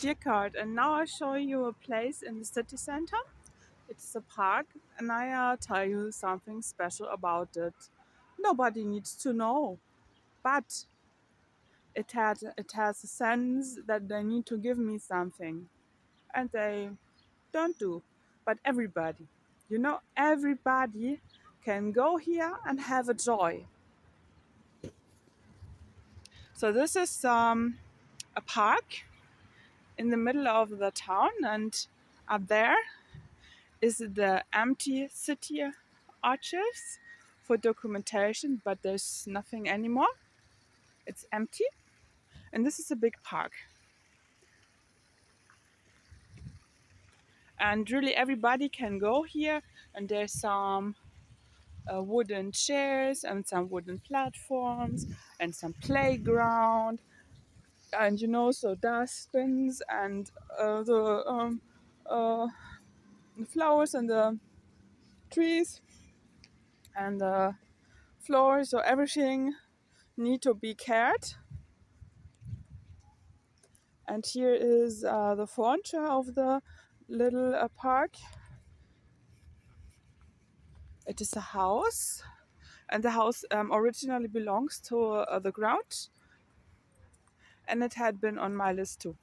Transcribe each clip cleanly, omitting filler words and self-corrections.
Dear card, and now I show you a place in the city center. It's a park, and I tell you something special about it. Nobody needs to know, but it has a sense that they need to give me something, and they don't do. But everybody can go here and have a joy. So this is a park in the middle of the town, and up there is the empty city archives for documentation, but there's nothing anymore. It's empty, and this is a big park. And really everybody can go here, and there's some wooden chairs and some wooden platforms and some playground, and so dustbins and the flowers and the trees and the floor, so everything need to be cared. And here is the furniture of the little park. It is a house, and the house originally belongs to the ground, and it had been on my list too.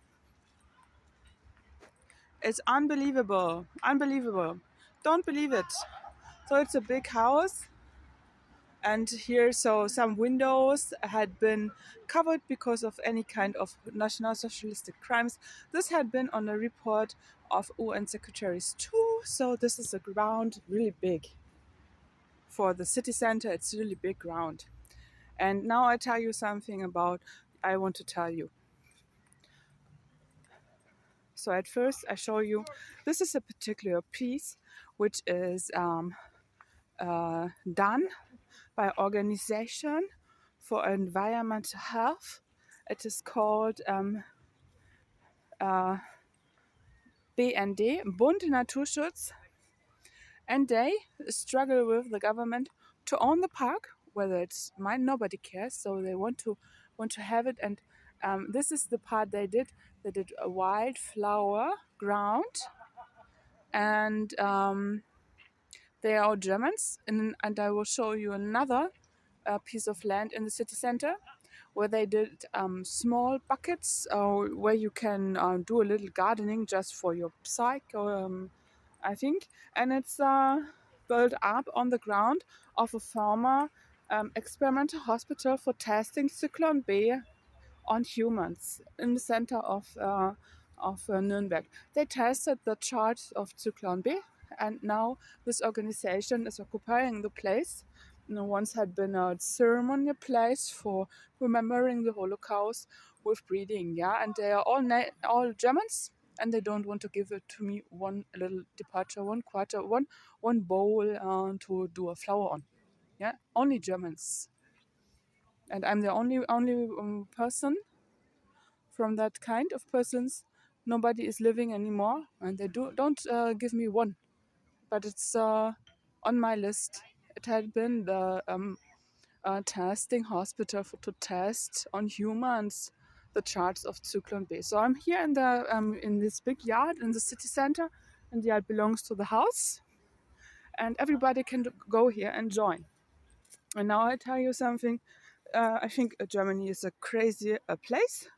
It's unbelievable, unbelievable. Don't believe it. So it's a big house, and here some windows had been covered because of any kind of national socialistic crimes. This had been on a report of UN secretaries too. So this is a ground really big. For the city center, it's really big ground. And now I tell you something about I want to tell you. So at first I show you, this is a particular piece which is done by organization for environmental health. It is called BND, Bund Naturschutz, and they struggle with the government to own the park, whether it's mine, nobody cares, so they want to have it. And this is the part they did a wildflower ground, and they are all Germans, and I will show you another piece of land in the city center where they did small buckets where you can do a little gardening just for your psych, I think. And it's built up on the ground of a former experimental hospital for testing Zyklon B on humans in the center of Nürnberg. They tested the charge of Zyklon B, and now this organization is occupying the place. Once had been a ceremonial place for remembering the Holocaust with breeding, yeah, and they are all Germans, and they don't want to give it to me one little departure, one quarter, one bowl to do a flower on, yeah, only Germans, and I'm the only person from that kind of persons. Nobody is living anymore, and they don't give me one, but it's on my list. It had been the testing hospital to test on humans the charts of Zyklon B. So I'm here in this big yard in the city center, and the yard belongs to the house, and everybody can go here and join. And now I tell you something. I think Germany is a crazy place,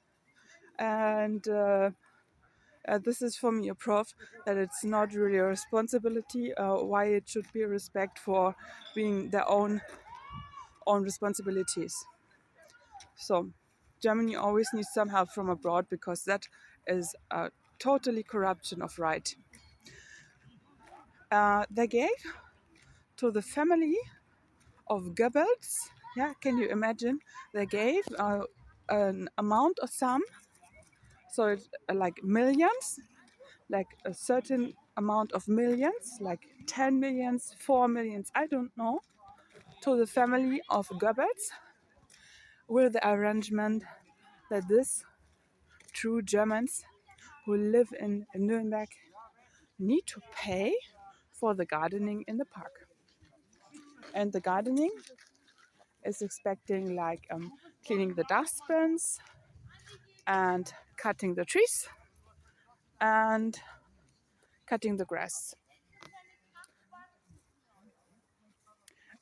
and this is for me a proof that it's not really a responsibility. Why it should be a respect for being their own responsibilities. So Germany always needs some help from abroad, because that is a totally corruption of right. They gave to the family of Göbbels. Yeah, can you imagine? They gave an amount of sum, so it's like millions, like a certain amount of millions, like 10 millions, 4 millions, I don't know, to the family of Göbbels, with the arrangement that this true Germans who live in Nürnberg need to pay for the gardening in the park. And the gardening is expecting cleaning the dustbins and cutting the trees and cutting the grass.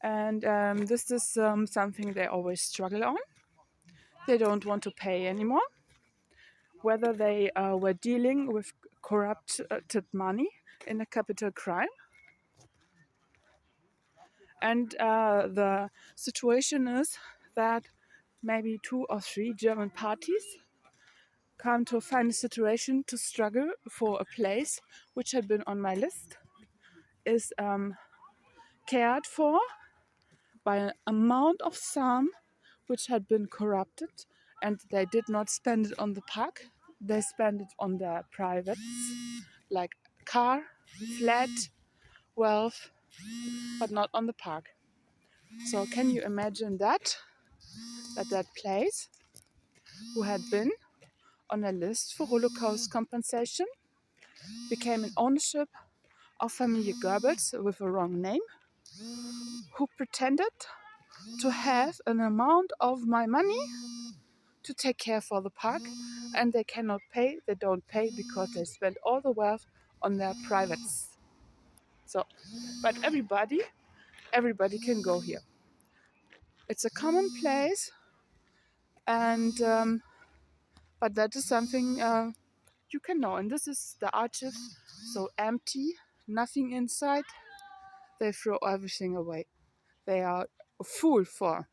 And this is something they always struggle on. They don't want to pay anymore. Whether they were dealing with corrupted money in a capital crime. And the situation is that maybe 2 or 3 German parties come to find a situation to struggle for a place which had been on my list, is cared for by an amount of sum which had been corrupted, and they did not spend it on the park, they spent it on their privates, like car, flat, wealth, but not on the park. So can you imagine that place, who had been on a list for Holocaust compensation, became an ownership of Familie Göbbels with a wrong name, who pretended to have an amount of my money to take care for the park, and they cannot pay, they don't pay because they spend all the wealth on their privates. So, but everybody can go here. It's a common place, and but that is something you can know. And this is the archive, so empty, nothing inside. They throw everything away. They are full for